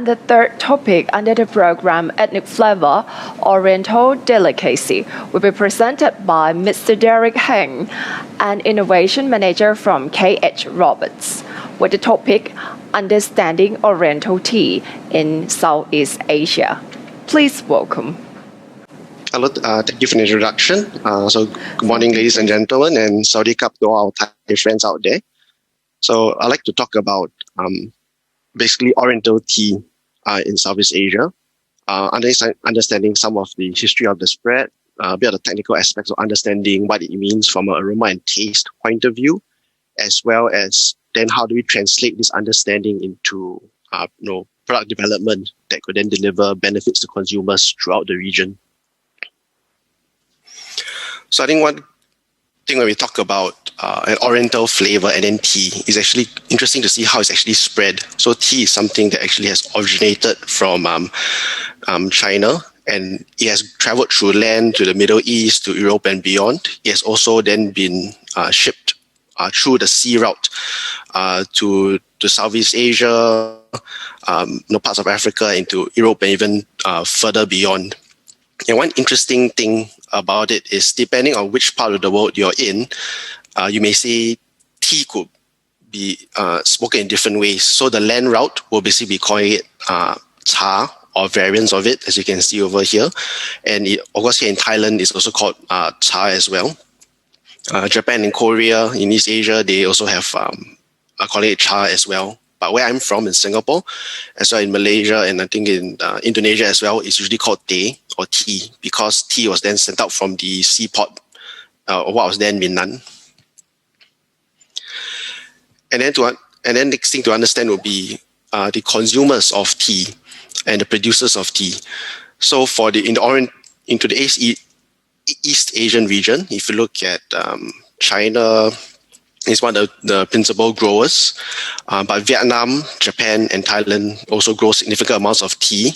And the third topic under the program Ethnic Flavour, Oriental Delicacy, will be presented by Mr. Derrick Heng, an Innovation Manager from KH Roberts, with the topic Understanding Oriental Tea in Southeast Asia. Please welcome. Hello, thank you for the introduction. Good morning, ladies and gentlemen, and Saudi Cup to all our Thai friends out there. So I'd like to talk about basically Oriental tea in Southeast Asia, understanding some of the history of the spread, a bit of the technical aspects of understanding what it means from an aroma and taste point of view, as well as then how do we translate this understanding into product development that could then deliver benefits to consumers throughout the region. So I think one thing when we talk about an Oriental flavor and then tea is actually interesting to see how it's actually spread. So tea is something that actually has originated from China, and it has traveled through land to the Middle East, to Europe and beyond. It has also then been shipped through the sea route to Southeast Asia, parts of Africa, into Europe and even further beyond. And one interesting thing about it is depending on which part of the world you're in, you may say tea could be spoken in different ways. So the land route will basically be calling it cha or variants of it, as you can see over here. And it, of course, here in Thailand, it's also called cha as well. Japan and Korea, in East Asia, they also have calling it cha as well. But where I'm from in Singapore, as well in Malaysia, and I think in Indonesia as well, it's usually called teh or tea, because tea was then sent out from the seaport, or what was then Minnan. And then next thing to understand would be the consumers of tea and the producers of tea. So into the East Asian region, if you look at China, is one of the principal growers, but Vietnam, Japan, and Thailand also grow significant amounts of tea.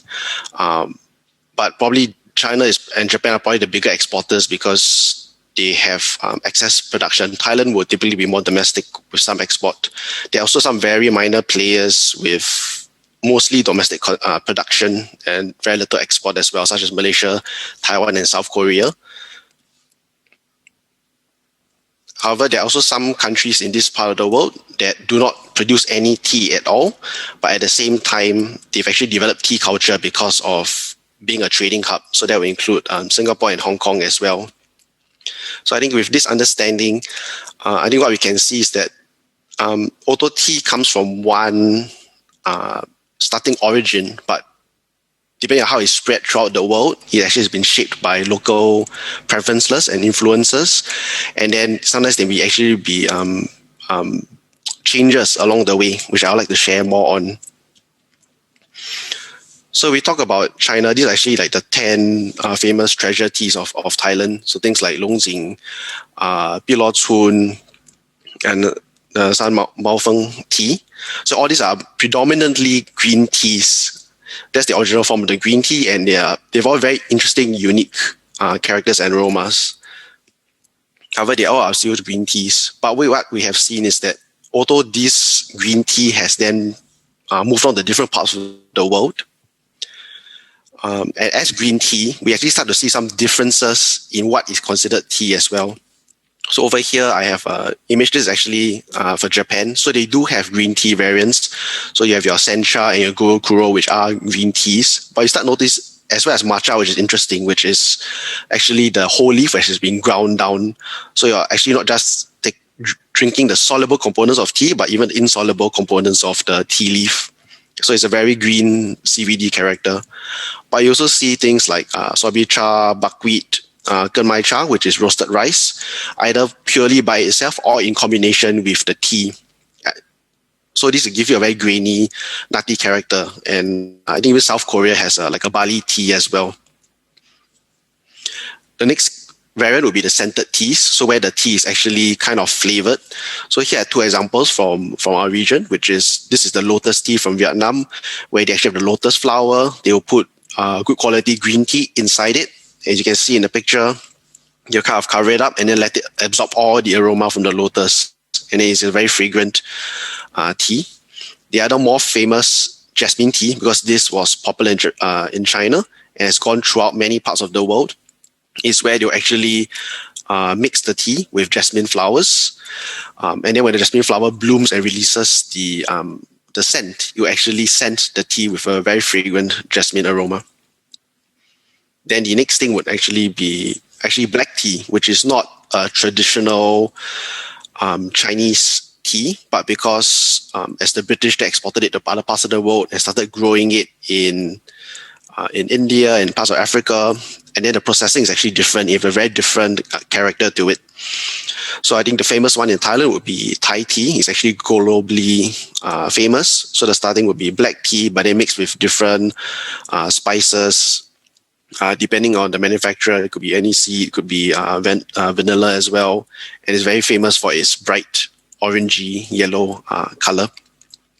But probably China and Japan are probably the bigger exporters because they have excess production. Thailand would typically be more domestic with some export. There are also some very minor players with mostly domestic production and very little export as well, such as Malaysia, Taiwan, and South Korea. However, there are also some countries in this part of the world that do not produce any tea at all, but at the same time, they've actually developed tea culture because of being a trading hub. So that will include Singapore and Hong Kong as well. So I think with this understanding, I think what we can see is that although tea comes from one starting origin, but depending on how it's spread throughout the world, it actually has been shaped by local preferences and influences. And then sometimes there will actually be changes along the way, which I would like to share more on. So we talk about China. These are actually like the 10 famous treasure teas of Thailand. So things like Longxing, Bilo Chun, and San Mao Feng tea. So all these are predominantly green teas. That's the original form of the green tea, and they've all very interesting, unique characters and aromas. However, they all are still green teas. But what we have seen is that although this green tea has then moved on to different parts of the world, and as green tea, we actually start to see some differences in what is considered tea as well. So over here, I have an image. This is actually for Japan. So they do have green tea variants. So you have your sencha and your gurukuro, which are green teas. But you start to notice, as well as matcha, which is interesting, which is actually the whole leaf which has been ground down. So you're actually not just drinking the soluble components of tea, but even insoluble components of the tea leaf. So it's a very green CVD character. But you also see things like soybean cha, buckwheat, genmai cha, which is roasted rice, either purely by itself or in combination with the tea. So this will give you a very grainy, nutty character. And I think even South Korea has like a barley tea as well. The next variant would be the scented teas, so where the tea is actually kind of flavored. So here are two examples from our region, this is the lotus tea from Vietnam, where they actually have the lotus flower. They will put good quality green tea inside it. As you can see in the picture, you kind of cover it up and then let it absorb all the aroma from the lotus. And it's a very fragrant tea. The other more famous jasmine tea, because this was popular in China and has gone throughout many parts of the world, is where they'll actually mix the tea with jasmine flowers. And then when the jasmine flower blooms and releases the scent, you actually scent the tea with a very fragrant jasmine aroma. Then the next thing would actually be black tea, which is not a traditional Chinese tea, but because as the British, they exported it to other parts of the world and started growing it in India and parts of Africa, and then the processing is actually different. You have a very different character to it. So I think the famous one in Thailand would be Thai tea. It's actually globally famous. So the starting would be black tea, but they mixed with different spices. Depending on the manufacturer, it could be NEC, it could be vanilla as well. And it's very famous for its bright orangey yellow color.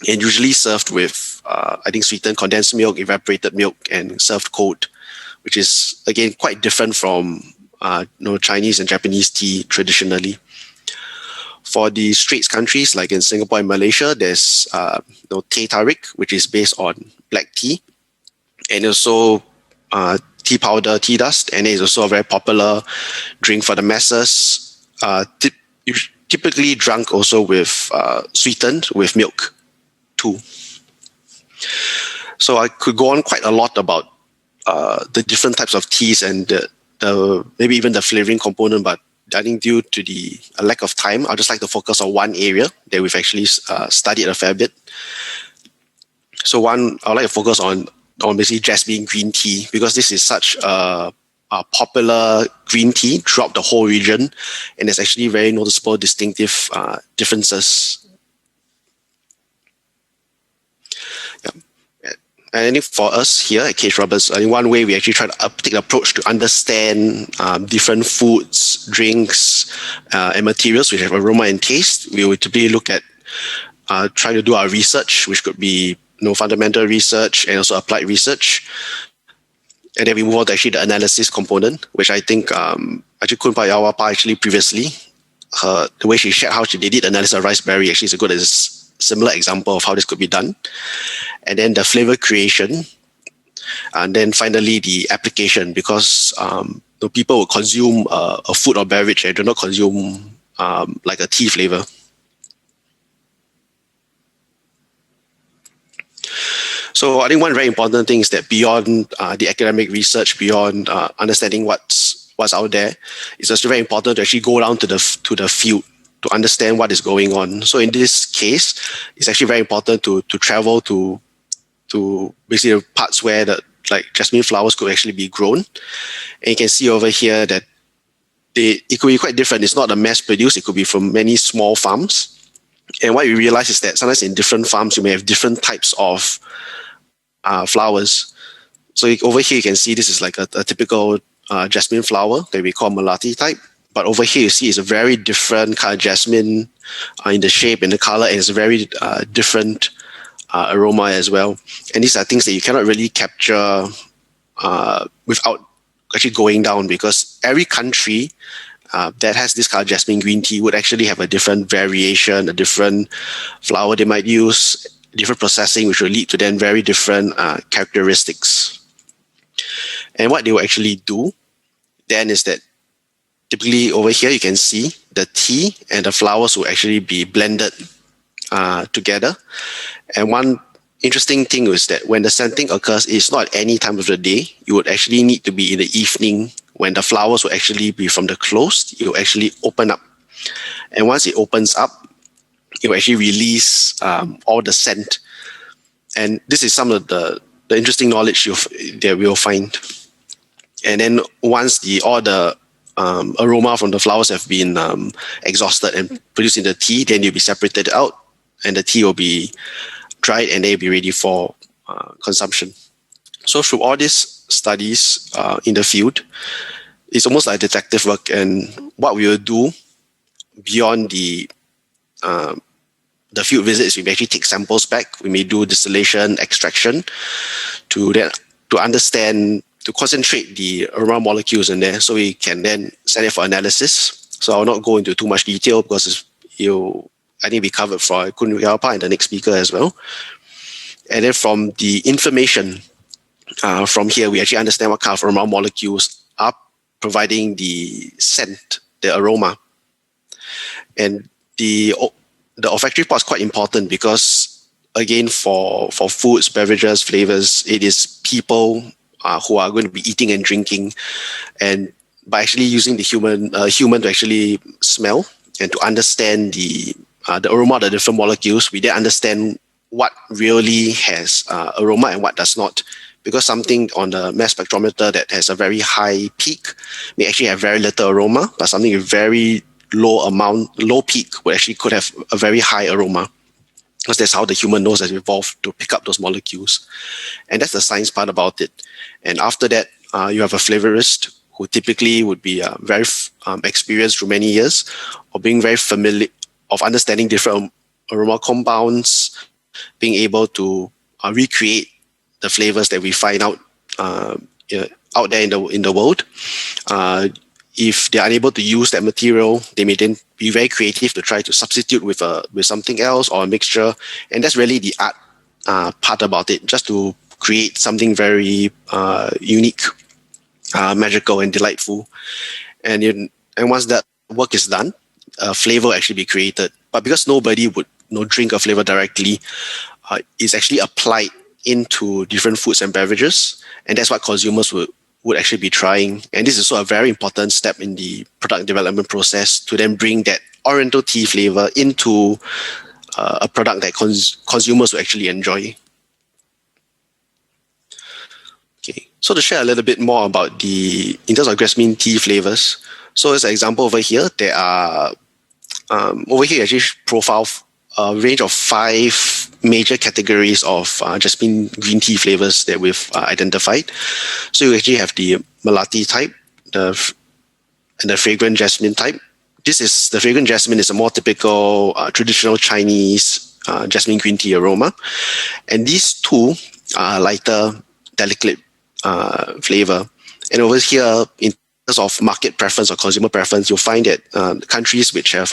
And usually served with, I think, sweetened condensed milk, evaporated milk, and served cold, which is, again, quite different from Chinese and Japanese tea traditionally. For the Straits countries, like in Singapore and Malaysia, there's teh tarik, which is based on black tea, and also tea powder, tea dust, and it's also a very popular drink for the masses. Typically drunk also with sweetened with milk too. So I could go on quite a lot about the different types of teas and the maybe even the flavoring component, but I think due to the lack of time, I'd just like to focus on one area that we've actually studied a fair bit. So one, I'd like to focus on basically Jasmine Green Tea, because this is such a popular green tea throughout the whole region, and there's actually very noticeable distinctive differences. And I think for us here at Case Roberts, I think one way we actually try to take the approach to understand different foods, drinks, and materials which have aroma and taste, we would typically look at trying to do our research, which could be fundamental research and also applied research. And then we move on to actually the analysis component, which I think actually Kunpa Yawapa actually previously, the way she shared how she did analysis of rice berry actually is a good similar example of how this could be done. And then the flavor creation, and then finally the application, because people will consume a food or beverage and do not consume like a tea flavor. So I think one very important thing is that beyond the academic research, beyond understanding what's out there, it's also very important to actually go down to the field to understand what is going on. So in this case, it's actually very important to travel to basically the parts where jasmine flowers could actually be grown. And you can see over here that it could be quite different. It's not a mass produced, it could be from many small farms. And what we realize is that sometimes in different farms, you may have different types of flowers. So over here, you can see this is like a typical jasmine flower that we call Melati type. But over here, you see it's a very different kind of jasmine in the shape and the color, and it's a very different aroma as well. And these are things that you cannot really capture without actually going down, because every country that has this kind of jasmine green tea would actually have a different variation, a different flower they might use, different processing, which will lead to then very different characteristics. And what they will actually do then is that typically over here, you can see the tea and the flowers will actually be blended together. And one interesting thing is that when the scenting occurs, it's not at any time of the day. You would actually need to be in the evening when the flowers will actually be from the closed. It will actually open up. And once it opens up, it will actually release all the scent. And this is some of the interesting knowledge that we'll find. And then once all the aroma from the flowers have been exhausted and produced in the tea, then you'll be separated out, and the tea will be dried and they'll be ready for consumption. So through all these studies in the field, it's almost like detective work. And what we will do beyond the field visits, we actually take samples back. We may do distillation, extraction to understand, to concentrate the aroma molecules in there, so we can then send it for analysis. So I'll not go into too much detail because I think we covered for Kun Yapa and the next speaker as well. And then from the information from here, we actually understand what kind of aroma molecules are providing the scent, the aroma. And the olfactory part is quite important because, again, for foods, beverages, flavors, it is people who are going to be eating and drinking. And by actually using the human to actually smell and to understand the aroma of the different molecules, we then understand what really has aroma and what does not. Because something on the mass spectrometer that has a very high peak may actually have very little aroma, but something with very low peak could have a very high aroma. Because that's how the human nose has evolved to pick up those molecules. And that's the science part about it. And after that, you have a flavorist who typically would be very experienced through many years of being very familiar, of understanding different aroma compounds, being able to recreate the flavors that we find out out there in the world. If they're unable to use that material, they may then be very creative to try to substitute with something else or a mixture. And that's really the art part about it, just to create something very unique, magical, and delightful. And once that work is done, a flavor will actually be created. But because nobody would drink a flavor directly, it's actually applied into different foods and beverages. And that's what consumers would actually be trying. And this is also a very important step in the product development process to then bring that Oriental tea flavor into a product that consumers will actually enjoy. Okay, so to share a little bit more about in terms of Jasmine tea flavors. So as an example over here, there are, actually profile a range of 5 major categories of Jasmine green tea flavors that we've identified. So you actually have the Melati type, and the fragrant jasmine type. The fragrant jasmine is a more typical traditional Chinese Jasmine green tea aroma. And these two are lighter, delicate flavor. And over here, in terms of market preference or consumer preference, you'll find that countries which have,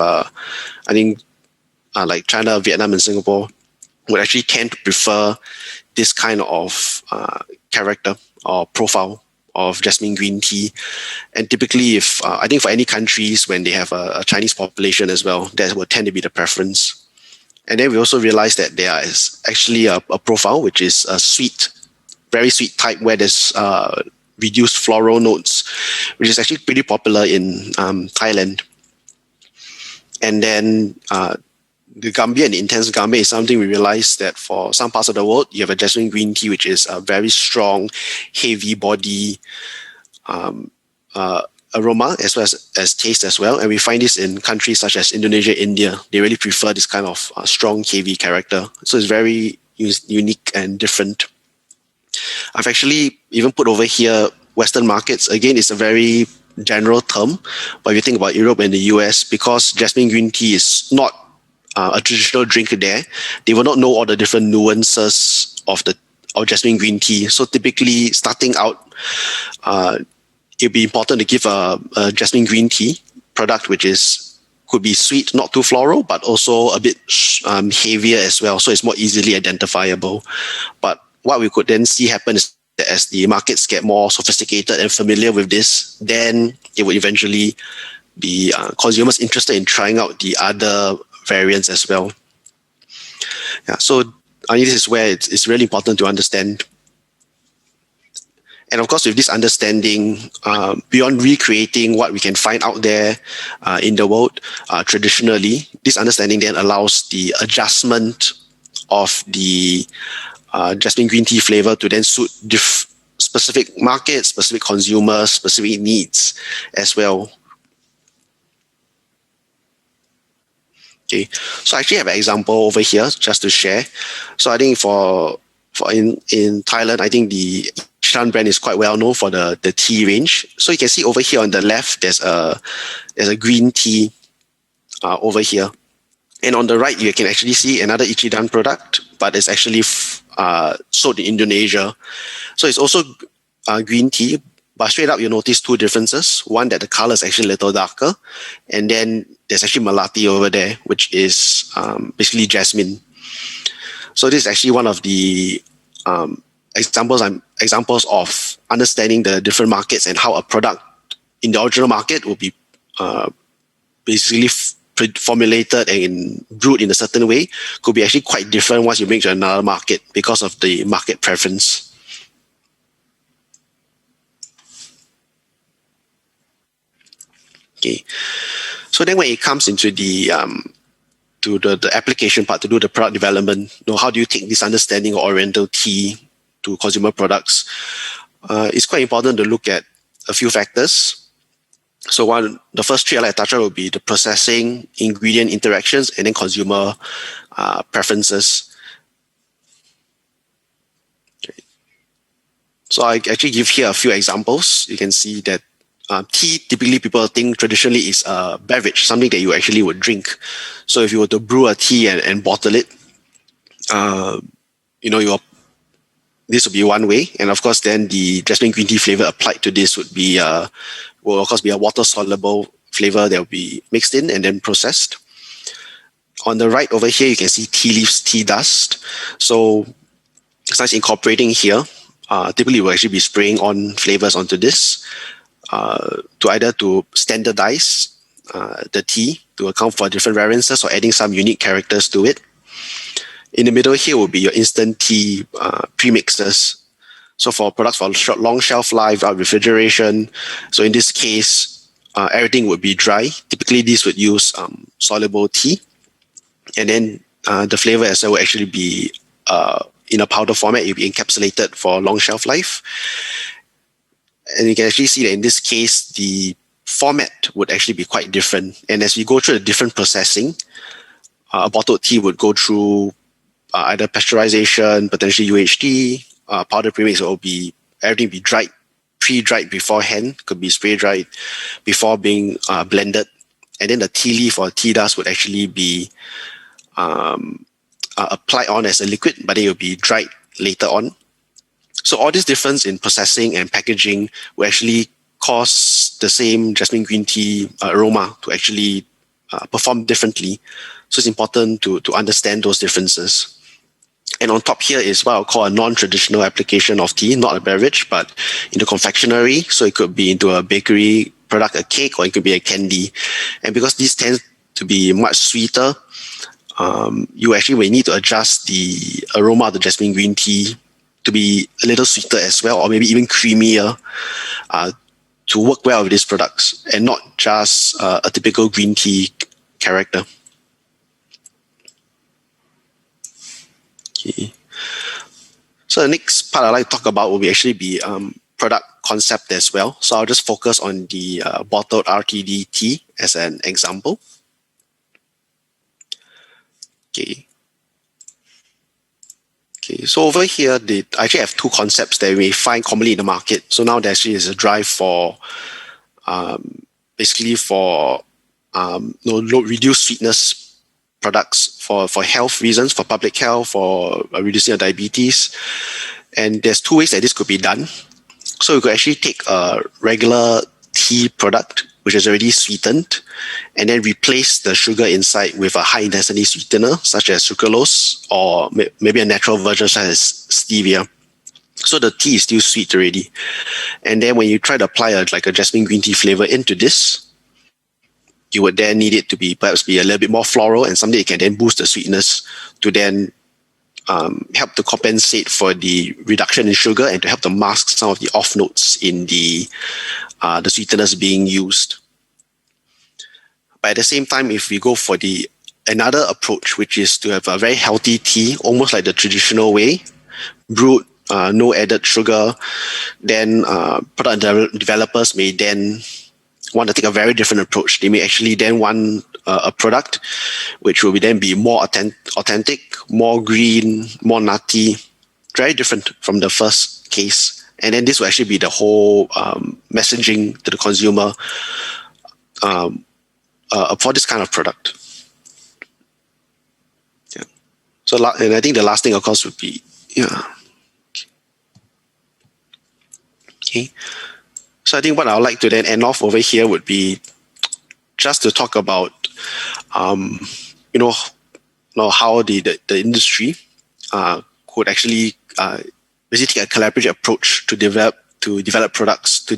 like China, Vietnam, and Singapore, would actually tend to prefer this kind of character or profile of Jasmine green tea. And typically, I think for any countries, when they have a Chinese population as well, that would tend to be the preference. And then we also realized that there is actually a profile which is a sweet, very sweet type, where there's reduced floral notes, which is actually pretty popular in Thailand. And then the Gambia and the intense Gambia is something we realized that for some parts of the world, you have a Jasmine green tea, which is a very strong, heavy body aroma as well as taste as well. And we find this in countries such as Indonesia, India. They really prefer this kind of strong, heavy character. So it's very unique and different. I've actually even put over here Western markets. Again, it's a very general term, but if you think about Europe and the US, because Jasmine green tea is not a traditional drink there, they will not know all the different nuances of Jasmine green tea. So typically, starting out, it'd be important to give a Jasmine green tea product which could be sweet, not too floral, but also a bit heavier as well, so it's more easily identifiable. But what we could then see happen is that as the markets get more sophisticated and familiar with this, then it would eventually be consumers interested in trying out the other variants as well. Yeah, so this is where it's really important to understand. And of course, with this understanding, beyond recreating what we can find out there in the world traditionally, this understanding then allows the adjustment of the Jasmine green tea flavor to then suit specific markets, specific consumers, specific needs as well. Okay, so I actually have an example over here just to share. So I think for in Thailand, I think the Ichiran brand is quite well known for the tea range. So you can see over here on the left, there's a green tea over here. And on the right, you can actually see another Ichiran product, but it's actually sold in Indonesia. So it's also green tea, but straight up you notice two differences. One, that the color is actually a little darker, and then there's actually Melati over there, which is basically jasmine. So this is actually one of the examples of understanding the different markets and how a product in the original market will be basically formulated and brewed in a certain way, could be actually quite different once you bring to another market because of the market preference. Okay, so then when it comes into the application part, to do the product development, how do you take this understanding of Oriental tea to consumer products? It's quite important to look at a few factors. So the first three I like to touch on will be the processing, ingredient interactions, and then consumer preferences. Okay. So I actually give here a few examples. You can see that tea, typically people think traditionally is a beverage, something that you actually would drink. So if you were to brew a tea and bottle it, this would be one way. And of course, then the Jasmine Green Tea flavor applied to this would be, will of course be a water-soluble flavor that will be mixed in and then processed. On the right over here, you can see tea leaves, tea dust. So besides incorporating here, typically we'll actually be spraying on flavors onto this to either to standardize the tea to account for different variances or adding some unique characters to it. In the middle here will be your instant tea premixes. So for products for long shelf life, refrigeration. So in this case, everything would be dry. Typically, these would use soluble tea. And then the flavor as well will actually be in a powder format. It will be encapsulated for long shelf life. And you can actually see that in this case, the format would actually be quite different. And as we go through the different processing, a bottled tea would go through either pasteurization, potentially UHT, powder premix will be everything be dried, pre-dried beforehand, could be spray dried before being blended, and then the tea leaf or tea dust would actually be applied on as a liquid, but it will be dried later on. So all this difference in processing and packaging will actually cause the same Jasmine Green Tea aroma to actually perform differently. So it's important to understand those differences. And on top here is what I'll call a non-traditional application of tea, not a beverage, but into confectionery. So it could be into a bakery product, a cake, or it could be a candy. And because these tend to be much sweeter, you actually may need to adjust the aroma of the Jasmine Green Tea to be a little sweeter as well, or maybe even creamier to work well with these products and not just a typical green tea character. Okay. So the next part I'd like to talk about will actually be product concept as well. So I'll just focus on the bottled RTD tea as an example. Okay. Okay, so over here, they actually have two concepts that we find commonly in the market. So now there actually is a drive for basically for reduced sweetness products for health reasons, for public health, for reducing diabetes. And there's two ways that this could be done. So you could actually take a regular tea product, which is already sweetened, and then replace the sugar inside with a high intensity sweetener, such as sucralose, or maybe a natural version such as stevia. So the tea is still sweet already. And then when you try to apply a Jasmine Green Tea flavor into this, you would then need it to perhaps be a little bit more floral and something that can then boost the sweetness to then help to compensate for the reduction in sugar and to help to mask some of the off notes in the sweeteners being used. But at the same time, if we go for another approach, which is to have a very healthy tea, almost like the traditional way, brewed, no added sugar, then product developers may then want to take a very different approach. They may actually then want a product which will then be more authentic, more green, more nutty, very different from the first case. And then this will actually be the whole messaging to the consumer for this kind of product. Yeah. So, and I think the last thing, of course, would be, Okay. So I think what I would like to then end off over here would be just to talk about, how the industry could actually basically take a collaborative approach to develop products to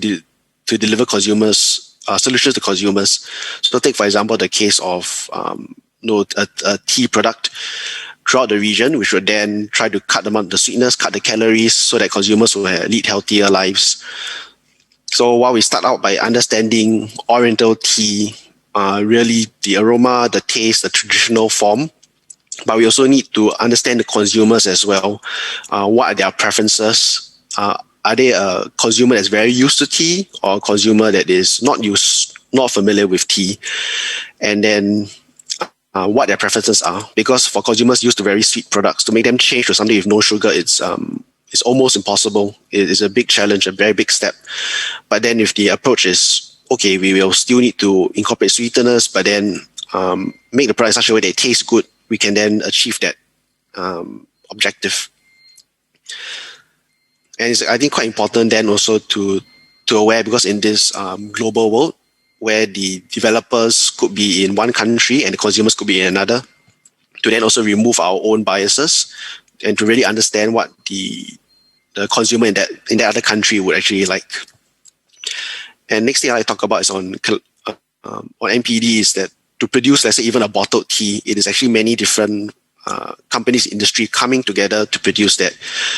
deliver consumers solutions to consumers. So take for example the case of a tea product throughout the region, which would then try to cut the sweetness, cut the calories, so that consumers will lead healthier lives. So while we start out by understanding Oriental tea, really the aroma, the taste, the traditional form, but we also need to understand the consumers as well. What are their preferences? Are they a consumer that's very used to tea, or a consumer that is not familiar with tea? And then what their preferences are, because for consumers used to very sweet products, to make them change to something with no sugar, it's almost impossible. It is a big challenge, a very big step. But then if the approach is, okay, we will still need to incorporate sweeteners, but then make the product in such a way that it tastes good, we can then achieve that objective. And it's, I think, quite important then also to aware, because in this global world, where the developers could be in one country and the consumers could be in another, to then also remove our own biases and to really understand what the consumer in that other country would actually like. And next thing I talk about is on NPD, is that to produce, let's say, even a bottled tea, it is actually many different companies, industry coming together to produce that.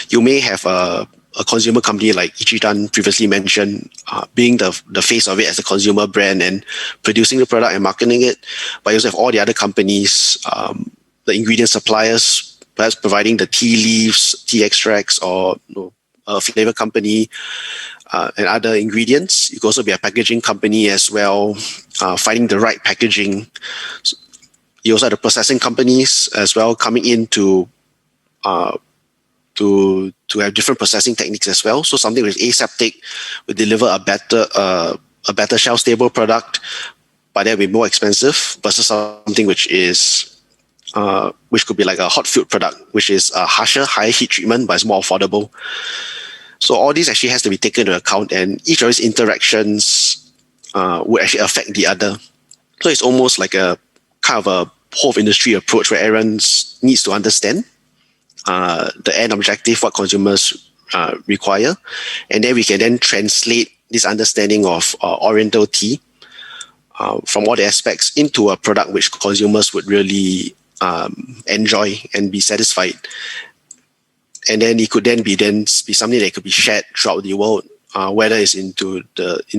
You may have a consumer company like Ichiran previously mentioned, being the face of it as a consumer brand and producing the product and marketing it. But you also have all the other companies, the ingredient suppliers, perhaps providing the tea leaves, tea extracts, or a flavor company and other ingredients. You could also be a packaging company as well, finding the right packaging. You also have the processing companies as well coming in to have different processing techniques as well. So something with aseptic will deliver a better shelf stable product, but that will be more expensive, versus something which is which could be like a hot filled product, which is a harsher, higher heat treatment, but it's more affordable. So all these actually has to be taken into account, and each of these interactions will actually affect the other. So it's almost like a kind of a whole industry approach where everyone needs to understand the end objective, what consumers require, and then we can then translate this understanding of Oriental tea from all the aspects into a product which consumers would really enjoy and be satisfied. And then it could then be something that could be shared throughout the world, whether it's into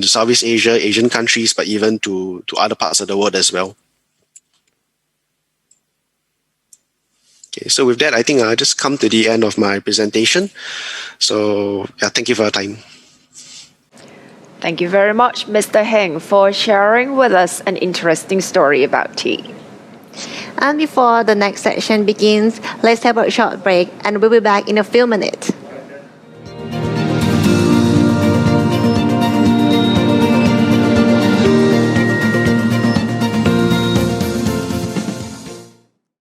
Southeast Asia, Asian countries, but even to other parts of the world as well. Okay, so with that, I think I'll just come to the end of my presentation. So yeah, thank you for your time. Thank you very much, Mr. Heng, for sharing with us an interesting story about tea. And before the next section begins, let's have a short break and we'll be back in a few minutes.